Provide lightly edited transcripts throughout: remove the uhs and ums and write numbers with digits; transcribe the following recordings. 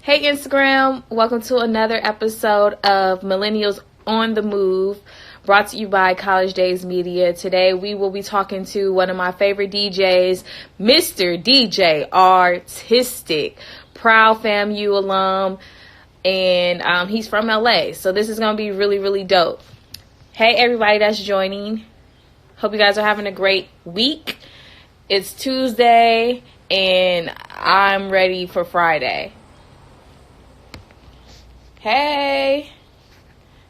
Hey Instagram, welcome to another episode of Millennials on the Move, brought to you by College Daze Media. Today we will be talking to one of my favorite DJs, Mr. DJ Artistic, proud FAMU alum, and he's from LA, so this is going to be really, really dope. Hey everybody that's joining, hope you guys are having a great week. It's Tuesday and I'm ready for Friday. Hey,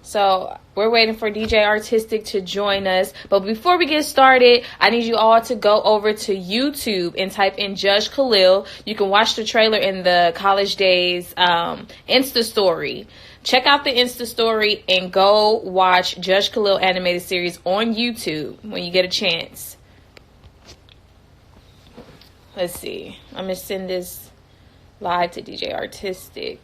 so we're waiting for DJ Artistic to join us, but before we get started, I need you all to go over to YouTube and type in Judge Khalil. You can watch the trailer in the College Daze Insta story. Check out the Insta story and go watch Judge Khalil animated series on YouTube when you get a chance. Let's see, I'm gonna send this live to DJ Artistic.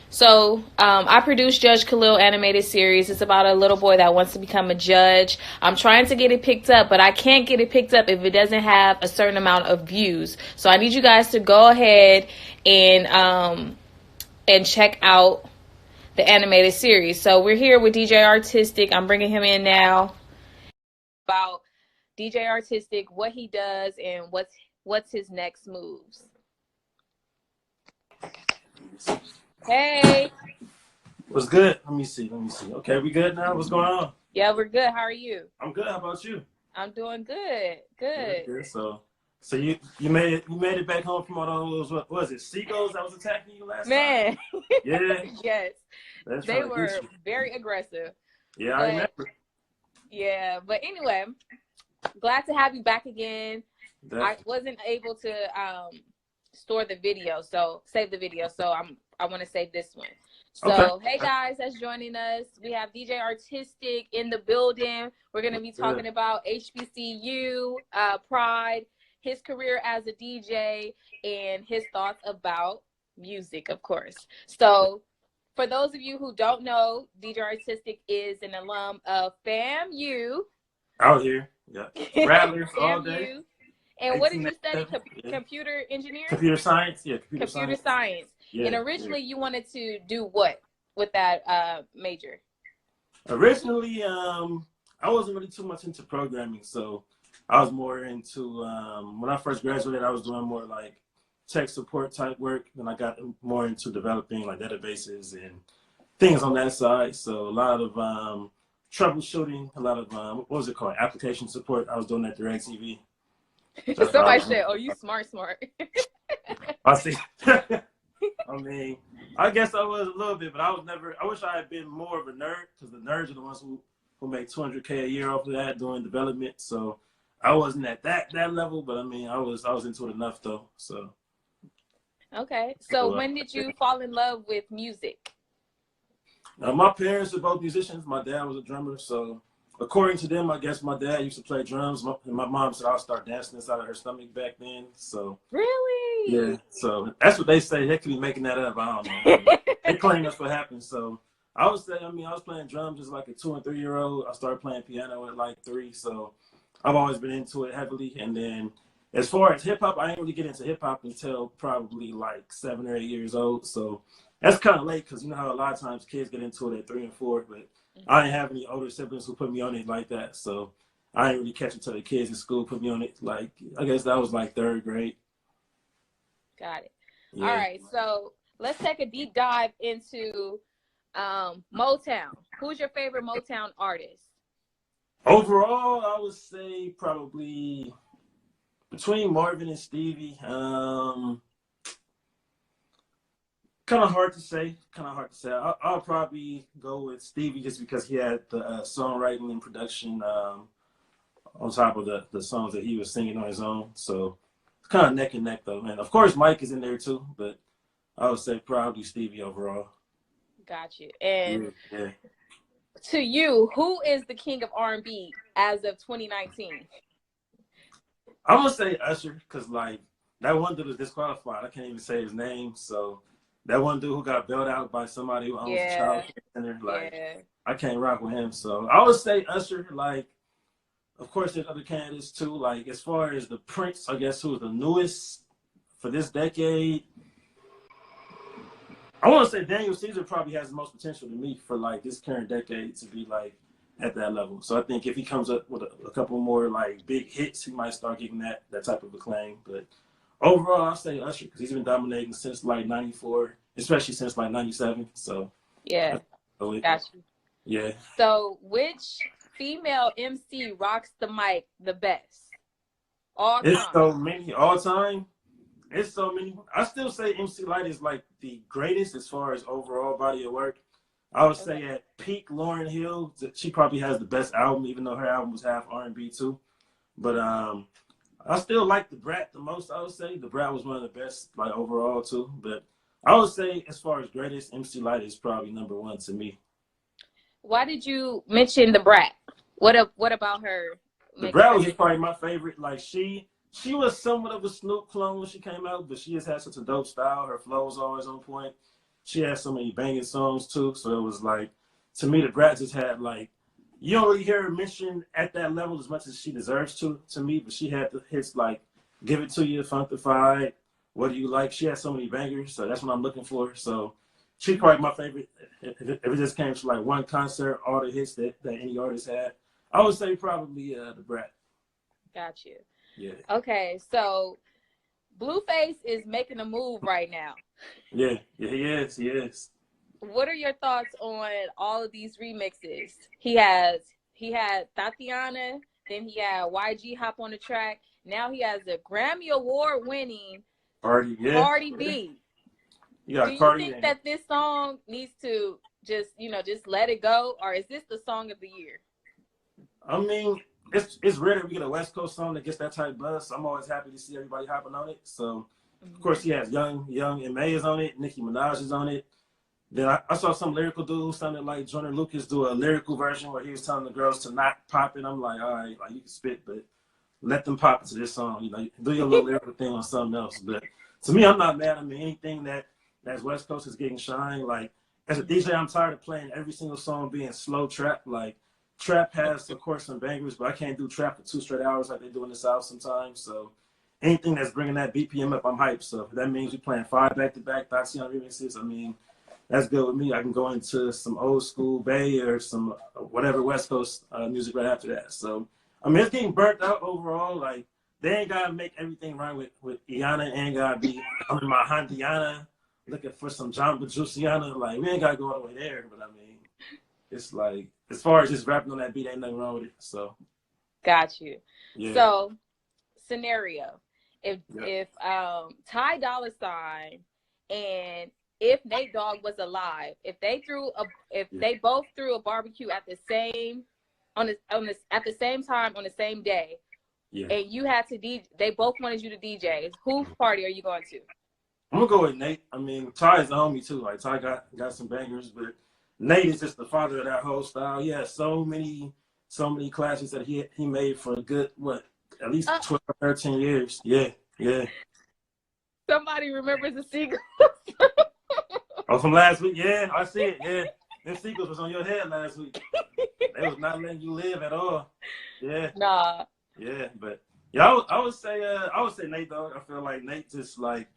So I produced Judge Khalil animated series. It's about a little boy that wants to become a judge. I'm trying to get it picked up, but I can't get it picked up if it doesn't have a certain amount of views. So I need you guys to go ahead and check out the animated series. So we're here with DJ Artistic. I'm bringing him in now. About DJ Artistic, what he does, and what's his next moves. Hey. What's good? Let me see. Okay, we good now? What's going on? Yeah, we're good. How are you? I'm good. How about you? I'm doing good. Good. So you made it back home from all those, what was it, seagulls that was attacking you last time? Yeah. Yes. They were very aggressive. Yeah, I remember. Yeah, but anyway, glad to have you back again. I wasn't able to save the video, so I want to save this one. So, okay. Hey guys that's joining us. We have DJ Artistic in the building. We're going to be talking about HBCU, Pride, his career as a DJ, and his thoughts about music, of course. So, for those of you who don't know, DJ Artistic is an alum of FAMU. Out here, yeah. Rattlers all day. And what did you study? Computer engineering? Computer science, yeah. Computer science. Yeah, and originally you wanted to do what with that major? Originally, I wasn't really too much into programming, so I was more into, when I first graduated, I was doing more like tech support type work. Then I got more into developing like databases and things on that side. So a lot of troubleshooting, a lot of, what was it called? Application support. I was doing that through DirecTV. Somebody said, "Oh, you smart." I see. I mean, I guess I was a little bit, but I wish I had been more of a nerd, because the nerds are the ones who make $200K a year off of that doing development. So I wasn't at that level, but I mean, I was into it enough though. So. Okay. So when did you fall in love with music? My parents are both musicians. My dad was a drummer, so according to them, I guess my dad used to play drums, and my mom said I'll start dancing inside of her stomach back then. So really, yeah. So that's what they say. They could be making that up. I don't know. They claim that's what happened. So I would say, I was playing drums as like a 2 and 3 year old. I started playing piano at like 3. So I've always been into it heavily. And then as far as hip hop, I didn't really get into hip hop until probably like 7 or 8 years old. So that's kind of late, because you know how a lot of times kids get into it at 3 and 4, but I didn't have any older siblings who put me on it like that, so I didn't really catch it till the kids in school put me on it. Like, I guess that was like 3rd grade. Got it. Yeah. All right, so let's take a deep dive into Motown. Who's your favorite Motown artist? Overall, I would say probably between Marvin and Stevie. Kind of hard to say. I'll probably go with Stevie, just because he had the songwriting and production on top of the songs that he was singing on his own. So it's kind of neck and neck though. And of course Mike is in there too, but I would say probably Stevie overall. Got you. And yeah. To you, who is the king of R&B as of 2019? I'm gonna say Usher, because like that one dude was disqualified. I can't even say his name. So that one dude who got bailed out by somebody who owns a child care center, like I can't rock with him. So I would say Usher. Like, of course, there's other candidates too. Like, as far as the Prince, I guess, who's the newest for this decade, I want to say Daniel Caesar probably has the most potential to me for like this current decade to be like at that level. So I think if he comes up with a couple more like big hits, he might start getting that type of acclaim. But overall, I'll say Usher because he's been dominating since like '94, especially since like '97. So yeah, got you. Yeah. So which female MC rocks the mic the best? All time. It's so many all time. It's so many. I still say MC Lyte is like the greatest as far as overall body of work. I would say at peak Lauryn Hill, she probably has the best album, even though her album was half R&B too. But I still like the Brat the most. I would say the Brat was one of the best like overall too. But I would say as far as greatest, MC Lyte is probably #1 to me. Why did you mention the Brat? What about her? The Brat was just probably my favorite. Like she was somewhat of a Snoop clone when she came out, but she just had such a dope style. Her flow was always on point. She had so many banging songs too. So it was like, to me, the Brat just had like, you don't really hear her mentioned at that level as much as she deserves to me, but she had the hits like Give It To You, Funkified, What Do You Like? She had so many bangers, so that's what I'm looking for. So she's probably my favorite. If it just came to like one concert, all the hits that any artist had, I would say probably the Brat. Got you. Yeah. Okay, so Blueface is making a move right now. Yeah, he is. What are your thoughts on all of these remixes? He had Tatiana, then he had YG hop on the track. Now he has a Grammy Award winning Cardi B. Yeah, do you think that this song needs to just let it go, or is this the song of the year? I mean, it's rare that we get a West Coast song that gets that type of buzz. So I'm always happy to see everybody hopping on it. So, of course, he has Young M.A. is on it. Nicki Minaj is on it. Then I saw some lyrical dude who sounded like Joyner Lucas do a lyrical version where he was telling the girls to not pop it. I'm like, all right, like you can spit, but let them pop it to this song. You know, do your little lyrical thing on something else. But to me, I'm not mad. I mean, anything that's West Coast is getting shine. Like as a DJ, I'm tired of playing every single song being slow trap. Like trap has, of course, some bangers, but I can't do trap for 2 straight hours like they do in the South sometimes. So anything that's bringing that BPM up, I'm hyped. So if that means we playing 5 back-to-back Tatiana remixes, I mean, that's good with me. I can go into some old school Bay or some whatever West Coast music right after that. So, I mean, it's getting burnt out overall. Like, they ain't got to make everything right with Iana. Ain't got to be, I'm in my Hondiana looking for some Jamba Juiciana. Like, we ain't got to go all the way there. But, I mean, it's like, as far as just rapping on that beat, ain't nothing wrong with it. So. Got you. Yeah. So, scenario. If Ty Dolla $ign and if Nate Dogg was alive, if they both threw a barbecue at the same time on the same day, and you had to DJ, they both wanted you to DJ, whose party are you going to? I'm gonna go with Nate. I mean, Ty is the homie too. Like Ty got some bangers, but Nate is just the father of that whole style. He has so many classes that he made for a good at least 12 or 13 years. Yeah. Somebody remembers the Seagulls. Oh, from last week? Yeah, I see it. Yeah, them Seagulls was on your head last week. They was not letting you live at all. Yeah. Nah. Yeah, but yeah, I would say Nate Dogg. I feel like Nate just like,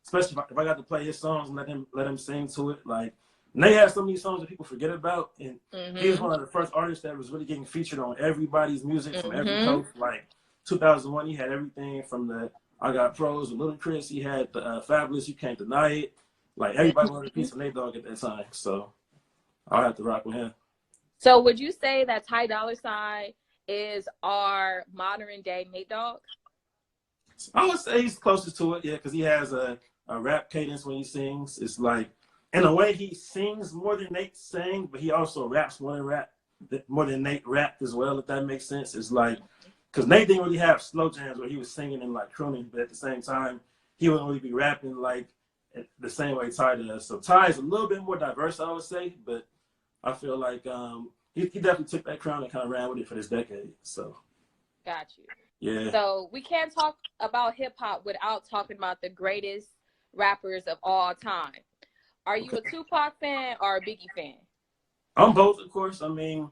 especially if I got to play his songs and let him sing to it. Like Nate has so many songs that people forget about, and he was one of the first artists that was really getting featured on everybody's music from every coast. Like 2001, he had everything from the I Got Pros with Little Chris. He had the Fabulous, You Can't Deny It. Like, everybody wanted a piece of Nate Dogg at that time. So, I'll have to rock with him. So, would you say that Ty Dolla $ign is our modern-day Nate Dogg? I would say he's closest to it, yeah, because he has a rap cadence when he sings. It's like, in a way, he sings more than Nate sang, but he also raps more than Nate rapped as well, if that makes sense. It's like, because Nate didn't really have slow jams where he was singing and, like, crooning, but at the same time, he wouldn't really be rapping, like, the same way Ty does. So Ty is a little bit more diverse, I would say, but I feel like he definitely took that crown and kind of ran with it for this decade. So. Got you. Yeah. So we can't talk about hip hop without talking about the greatest rappers of all time. Are you a Tupac fan or a Biggie fan? I'm both, of course. I mean,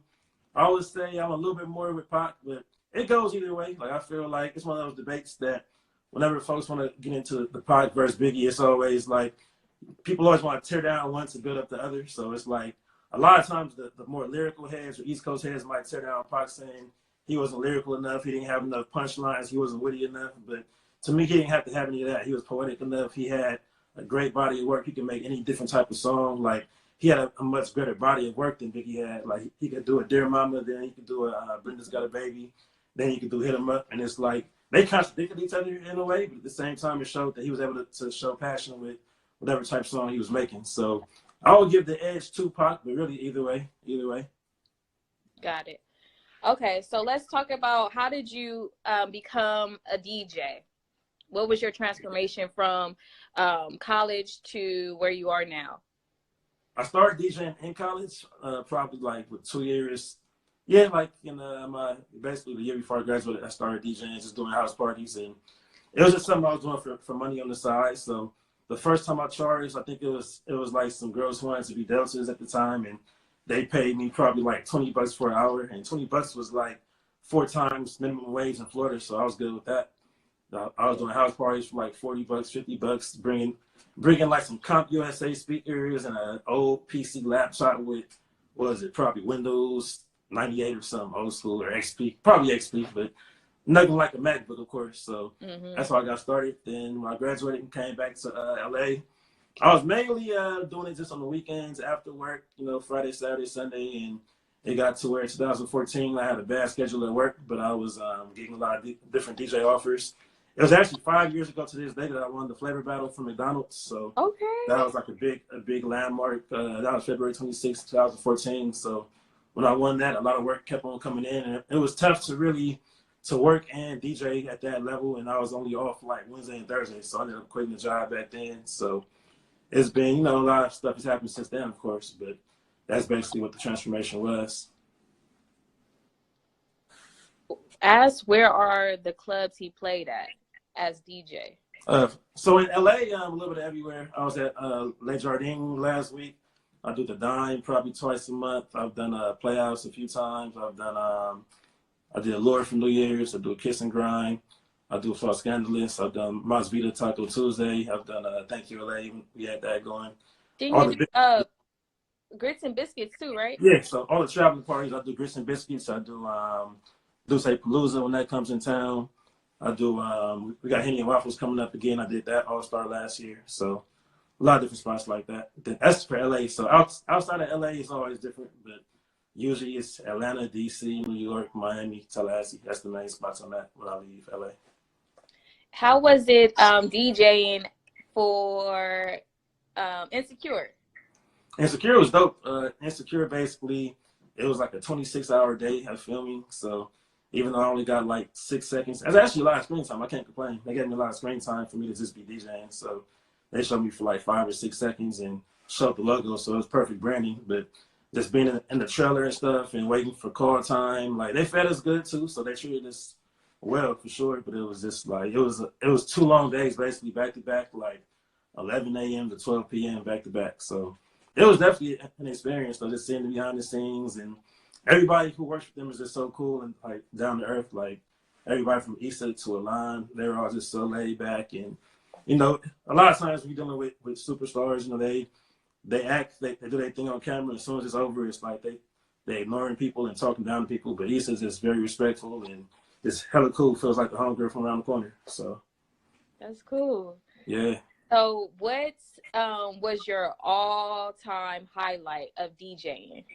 I would say I'm a little bit more with Pac, but it goes either way. Like I feel like it's one of those debates that whenever folks want to get into the Pac versus Biggie, it's always like people always want to tear down one to build up the other. So it's like a lot of times the more lyrical heads or East Coast heads might tear down Pac saying he wasn't lyrical enough, he didn't have enough punchlines, he wasn't witty enough. But to me, he didn't have to have any of that. He was poetic enough. He had a great body of work. He could make any different type of song. Like, he had a much better body of work than Biggie had. Like, he could do a Dear Mama, then he could do a Brenda's Got a Baby, then he could do Hit 'Em Up. And it's like, they contradicted each other in a way, but at the same time, it showed that he was able to show passion with whatever type of song he was making. So I would give the edge to Pac, but really either way. Got it. Okay, so let's talk about, how did you become a DJ? What was your transformation from college to where you are now? I started DJing in college, probably like with 2 years. Yeah, like in basically the year before I graduated, I started DJing, just doing house parties, and it was just something I was doing for money on the side. So the first time I charged, I think it was like some girls who wanted to be dancers at the time, and they paid me probably like $20 for an hour, and $20 was like 4 times minimum wage in Florida, so I was good with that. I was doing house parties for like $40, $50, bringing like some Comp USA speakers and an old PC laptop with, what was it, probably Windows 98 or something, old school, or XP, probably XP, but nothing like a MacBook, of course. So that's how I got started. Then when I graduated and came back to LA, I was mainly doing it just on the weekends after work, Friday, Saturday, Sunday, and it got to where in 2014 I had a bad schedule at work, but I was getting a lot of different DJ offers. It was actually 5 years ago to this day that I won the flavor battle from McDonald's. So that was like a big landmark. That was February 26, 2014. So when I won that, a lot of work kept on coming in, and it was tough to work and DJ at that level. And I was only off like Wednesday and Thursday, so I ended up quitting the job back then. So it's been, a lot of stuff has happened since then, of course, but that's basically what the transformation was. Where are the clubs he played at as DJ? So in LA, a little bit everywhere. I was at Le Jardin last week. I do the Dime probably twice a month. I've done Playhouse a few times. I did Allure for New Year's. I do a Kiss and Grind. I do Fall Scandalous. I've done Mas Vida Taco Tuesday. I've done Thank You LA. We had that going. Didn't you do Grits and Biscuits too, right? Yeah, so all the traveling parties, I do Grits and Biscuits. I do Say Palooza when that comes in town. I do, we got Henny and Waffles coming up again. I did that All-Star last year. So a lot of different spots like that. That's for LA. So outside of LA, it's always different, but usually it's Atlanta, DC, New York, Miami, Tallahassee. That's the main spots I'm at when I leave LA. How was it DJing for Insecure? Insecure was dope. Insecure, basically, it was like a 26-hour day of filming. So even though I only got like 6 seconds, it's actually a lot of screen time. I can't complain. They gave me a lot of screen time for me to just be DJing. So they showed me for like 5 or 6 seconds and showed the logo. So it was perfect branding. But just being in the trailer and stuff and waiting for call time, like they fed us good too. So they treated us well for sure. But it was just like, it was 2 long days basically back to back, like 11 a.m. to 12 p.m. back to back. So it was definitely an experience though, just seeing the behind the scenes, and everybody who works with them is just so cool and like down to earth. Like everybody from Issa to Alon, they were all just so laid back. And a lot of times when you're dealing with superstars, they act, they do their thing on camera. As soon as it's over, it's like they ignoring people and talking down to people. But Issa's just very respectful and it's hella cool. Feels like the homegirl from around the corner. So that's cool. Yeah. So what was your all-time highlight of DJing?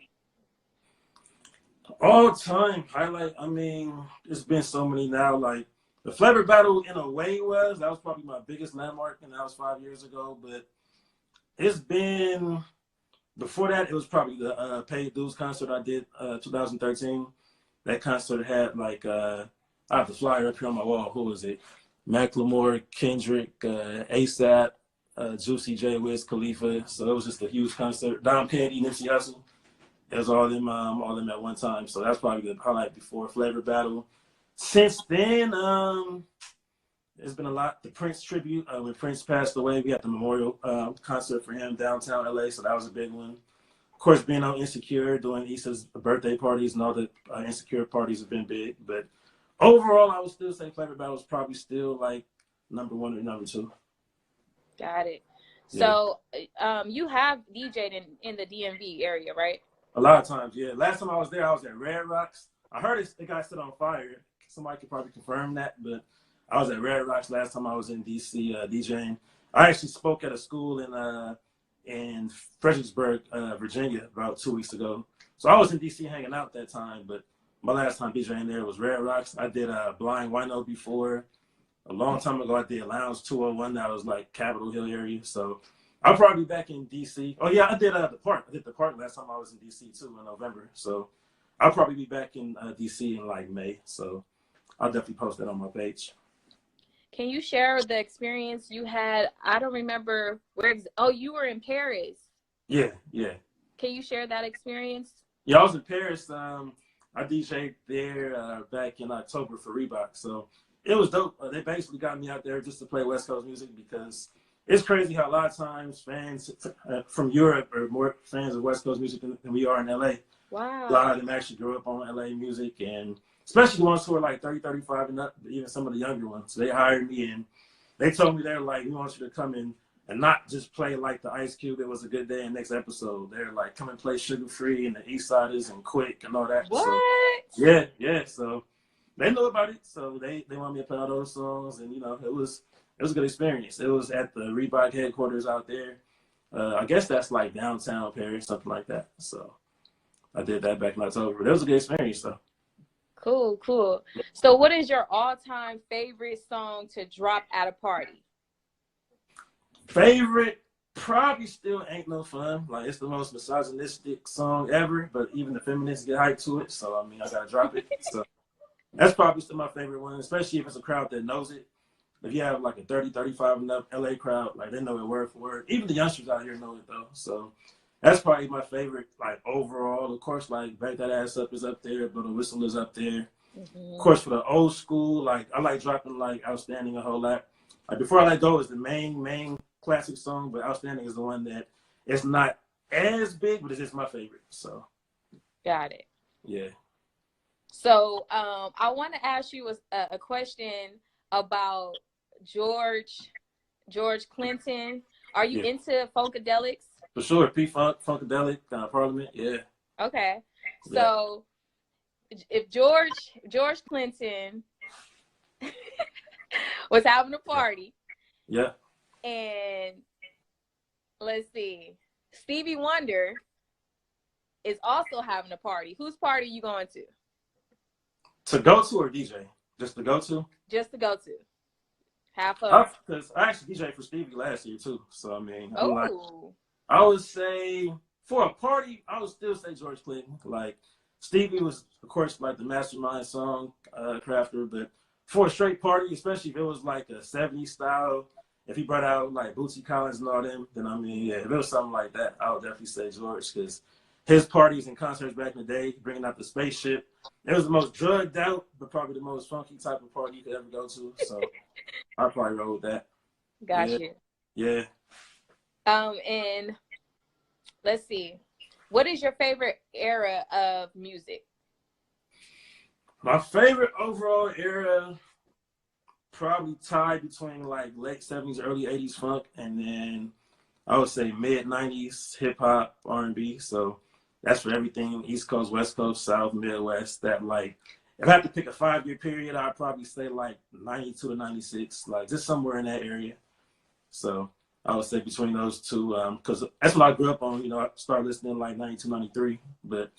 All-time highlight, I mean, there's been so many now. Like the Flavor Battle in a way that was probably my biggest landmark, and that was 5 years ago. But it's been, before that, it was probably the Paid Dues concert I did 2013. That concert had like, I have the flyer up here on my wall. Who was it? Macklemore, Kendrick, ASAP, Juicy J, Wiz Khalifa. So it was just a huge concert. Dom Kennedy, Nipsey Hussle. It was all them at one time. So that's probably the highlight before Flavor Battle. Since then, there's been a lot. The Prince tribute, when Prince passed away, we had the memorial concert for him downtown LA. So that was a big one. Of course, being on Insecure, doing Issa's birthday parties and all the Insecure parties have been big. But overall, I would still say Flavor Battle is probably still like number one or number two. Got it. So, you have DJ'd in the DMV area, right? A lot of times, yeah. Last time I was there, I was at Red Rocks. I heard it got set on fire. Somebody could probably confirm that, but I was at Red Rocks last time I was in DC DJing. I actually spoke at a school in Fredericksburg, Virginia, about 2 weeks ago. So I was in DC hanging out that time, but my last time DJing there was Red Rocks. I did Blind Wino before. A long time ago, I did Lounge 201. That was like Capitol Hill area. So I'll probably be back in DC. Oh yeah, I did the park. I did the park last time I was in DC too in November. So I'll probably be back in DC in like May. So I'll definitely post that on my page. Can you share the experience you had? I don't remember where. You were in Paris. Yeah. Can you share that experience? Yeah, I was in Paris. I DJ'd there back in October for Reebok. So it was dope. They basically got me out there just to play West Coast music because it's crazy how a lot of times fans from Europe are more fans of West Coast music than we are in LA. Wow. A lot of them actually grew up on LA music, and especially the ones who are like 30, 35 and up, even some of the younger ones. So they hired me and they told me they're like, we want you to come in and not just play like the Ice Cube, It Was a Good Day, and next episode. They're like, come and play Sugar Free and the East Siders and Quick and all that. What? So, yeah. So they knew about it. So they wanted me to play all those songs, and it was a good experience. It was at the Reebok headquarters out there. I guess that's like downtown Paris, something like that. So I did that back in October. But it was a good experience though. Cool. So what is your all-time favorite song to drop at a party? Favorite, probably still Ain't No Fun. Like, it's the most misogynistic song ever, but even the feminists get hyped to it. So, I mean, I got to drop it. So that's probably still my favorite one, especially if it's a crowd that knows it. If you have like a 30, 35 and up LA crowd, like they know it word for word. Even the youngsters out here know it though. So that's probably my favorite, like overall. Of course, like Back That Ass Up is up there, but the Whistle is up there. Mm-hmm. Of course, for the old school, like I like dropping like Outstanding a whole lot. Like Before I Let Go is the main classic song, but Outstanding is the one that it's not as big, but it's just my favorite. So got it. Yeah. So I want to ask you a question about George Clinton. Are you into Funkadelics? For sure. P-Funk, Funkadelic, Parliament, yeah. Okay. So if George Clinton was having a party. Yeah. And let's see, Stevie Wonder is also having a party. Whose party are you going to? To go to or DJ? Just to go to? Just to go to. Have fun. Because I actually DJed for Stevie last year too. So I mean, I would say for a party, I would still say George Clinton. Like Stevie was, of course, like the mastermind song crafter, but for a straight party, especially if it was like a 70s style, if he brought out like Bootsy Collins and all them, then I mean, yeah, if it was something like that, I would definitely say George, because his parties and concerts back in the day, bringing out the spaceship, it was the most drugged out, but probably the most funky type of party you could ever go to. So I'd probably roll with that. Got you. Yeah. And let's see, what is your favorite era of music? My favorite overall era, probably tied between like late 70s, early 80s funk, and then I would say mid 90s hip hop, R&B. So that's for everything East Coast, West Coast, South, Midwest. That like, if I had to pick a 5-year period, I'd probably say like 92 to 96, like just somewhere in that area. So I would say between those two, because that's what I grew up on. I started listening like 92, 93. But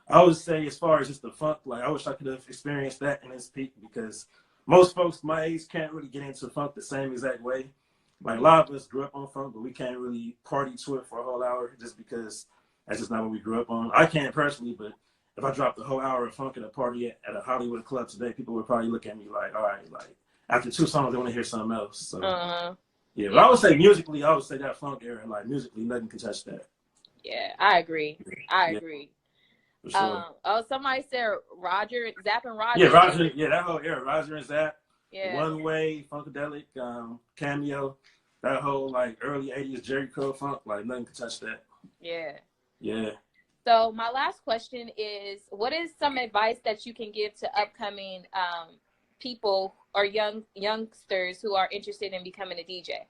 I would say as far as just the funk, like I wish I could have experienced that in its peak, because most folks my age can't really get into funk the same exact way. Like a lot of us grew up on funk, but we can't really party to it for a whole hour just because that's just not what we grew up on. I can't personally, but if I dropped a whole hour of funk at a party at a Hollywood club today, people would probably look at me like, all right, like after 2 songs, they want to hear something else. So yeah, but I would say musically, I would say that funk era, like musically, nothing can touch that. Yeah, I agree. I agree. For sure. Somebody said Zapp and Roger. Yeah, Roger. Yeah, that whole era, Roger and Zapp. Yeah. One Way, Funkadelic, Cameo, that whole like early 80s Jerry Curl funk, like nothing can touch that. Yeah. Yeah. So my last question is, what is some advice that you can give to upcoming people or youngsters who are interested in becoming a DJ?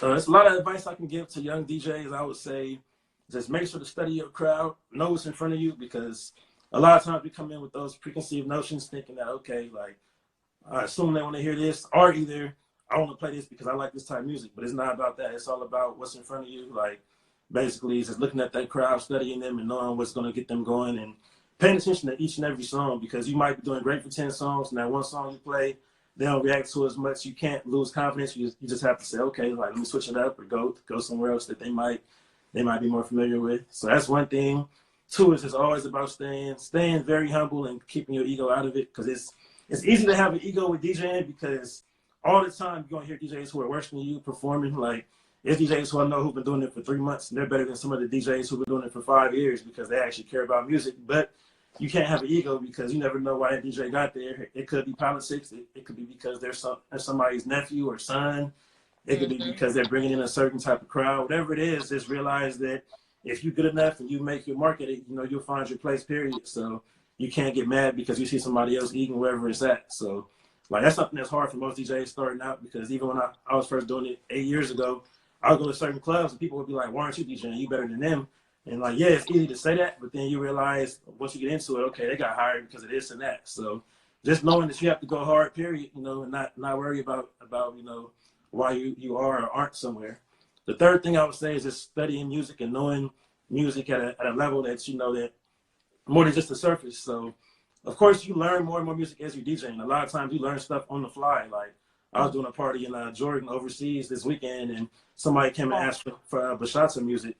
There's a lot of advice I can give to young DJs. I would say just make sure to study your crowd, know what's in front of you, because a lot of times we come in with those preconceived notions thinking that, okay, like, I assume they want to hear this, or either I want to play this because I like this type of music. But it's not about that. It's all about what's in front of you. Like, basically, it's just looking at that crowd, studying them, and knowing what's going to get them going, and paying attention to each and every song, because you might be doing great for 10 songs, and that one song you play, they don't react to as much. You can't lose confidence. You just have to say, okay, like, let me switch it up or go somewhere else that they might be more familiar with. So that's one thing. Two is just always about staying very humble and keeping your ego out of it, because it's easy to have an ego with DJing, because all the time you're going to hear DJs who are worse than you performing. Like, there's DJs who I know who've been doing it for 3 months, and they're better than some of the DJs who've been doing it for 5 years because they actually care about music. But you can't have an ego, because you never know why that DJ got there. It could be politics. It could be because they're somebody's nephew or son. It could be because they're bringing in a certain type of crowd. Whatever it is, just realize that if you're good enough and you make your mark at it, you'll find your place, period. So you can't get mad because you see somebody else eating wherever it's at. So, like, that's something that's hard for most DJs starting out, because even when I was first doing it 8 years ago, I would go to certain clubs and people would be like, why aren't you DJing? You better than them. And, like, yeah, it's easy to say that, but then you realize once you get into it, okay, they got hired because of this and that. So just knowing that you have to go hard, period, and not worry about why you are or aren't somewhere. The third thing I would say is just studying music and knowing music at a level that that more than just the surface. So, of course, you learn more and more music as you're DJing. A lot of times you learn stuff on the fly. Like, I was doing a party in Jordan overseas this weekend, and somebody came and asked for bachata music.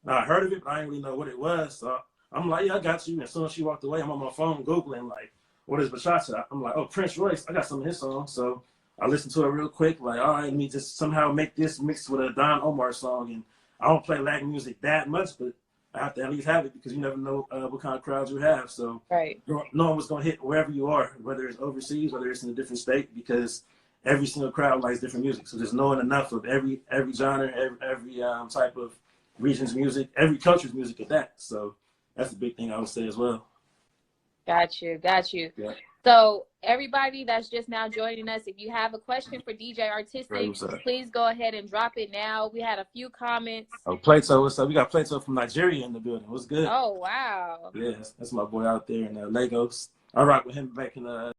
Now, I heard of it, but I didn't really know what it was. So I'm like, yeah, I got you. And as soon as she walked away, I'm on my phone Googling, like, what is bachata? I'm like, oh, Prince Royce, I got some of his songs. So I listened to it real quick, like, all right, let me just somehow make this mixed with a Don Omar song. And I don't play Latin music that much, but I have to at least have it, because you never know what kind of crowds you have. So knowing what's going to hit wherever you are, whether it's overseas, whether it's in a different state, because every single crowd likes different music. So just knowing enough of every genre, every type of region's music, every culture's music at that. So that's a big thing I would say as well. Got you. Yeah. So everybody that's just now joining us, if you have a question for DJ Artistic, please go ahead and drop it now. We had a few comments. Oh, Plato, what's up? We got Plato from Nigeria in the building. What's good? Oh, wow. Yeah, that's my boy out there in Lagos. I rocked with him back in my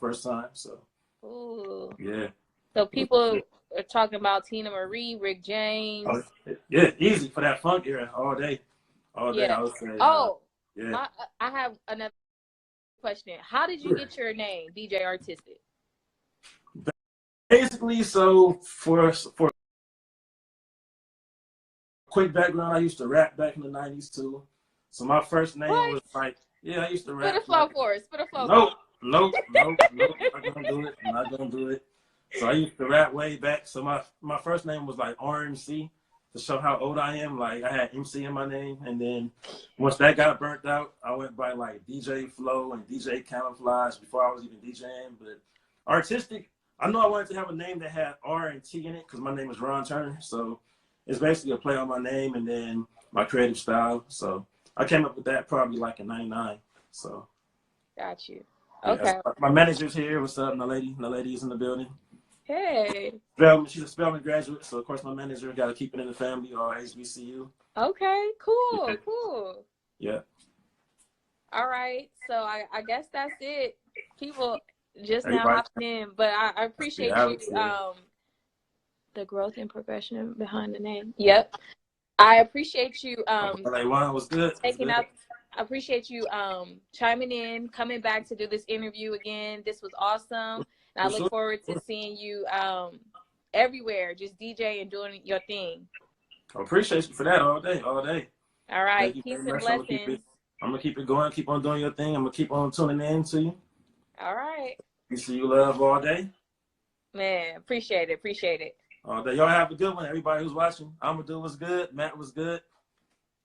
first time. So, ooh. Yeah. So people are talking about Tina Marie, Rick James. Oh, yeah, easy for that funk era all day. All day, I would say. Yeah. I have another question. How did you get your name, DJ Artistic? Basically, so for quick background, I used to rap back in the 90s too. So my first name was like, I used to rap. Put a flow for us. Nope. I'm not gonna do it. So I used to rap way back. So my first name was like RMC, to show how old I am. Like, I had MC in my name, and then once that got burnt out, I went by like DJ Flow and DJ Camouflage before I was even DJing. But Artistic, I know I wanted to have a name that had R and T in it, because my name is Ron Turner. So it's basically a play on my name and then my creative style. So I came up with that probably like in '99. So got you. Okay. My manager's here. What's up? Naledi is in the building. Hey. She's a Spelman graduate, so of course my manager got to keep it in the family, or HBCU. Okay, cool. Yeah. All right, so I guess that's it. People just now hopping in, but I appreciate you. The growth and progression behind the name. Yep. I appreciate you. Was good. Taking up. I appreciate you chiming in, coming back to do this interview again. This was awesome. And I look forward to seeing you everywhere, just DJ and doing your thing. I appreciate you for that all day. All right. Peace and blessings. I'm going to keep it going. Keep on doing your thing. I'm going to keep on tuning in to you. All right. Peace and love all day. Man, appreciate it. All day. Y'all have a good one. Everybody who's watching, Amadou was good. Matt was good.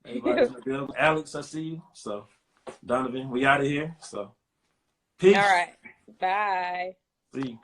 Everybody's good. Alex, I see you. So, Donovan, we out of here. So, peace. All right. Bye. See you.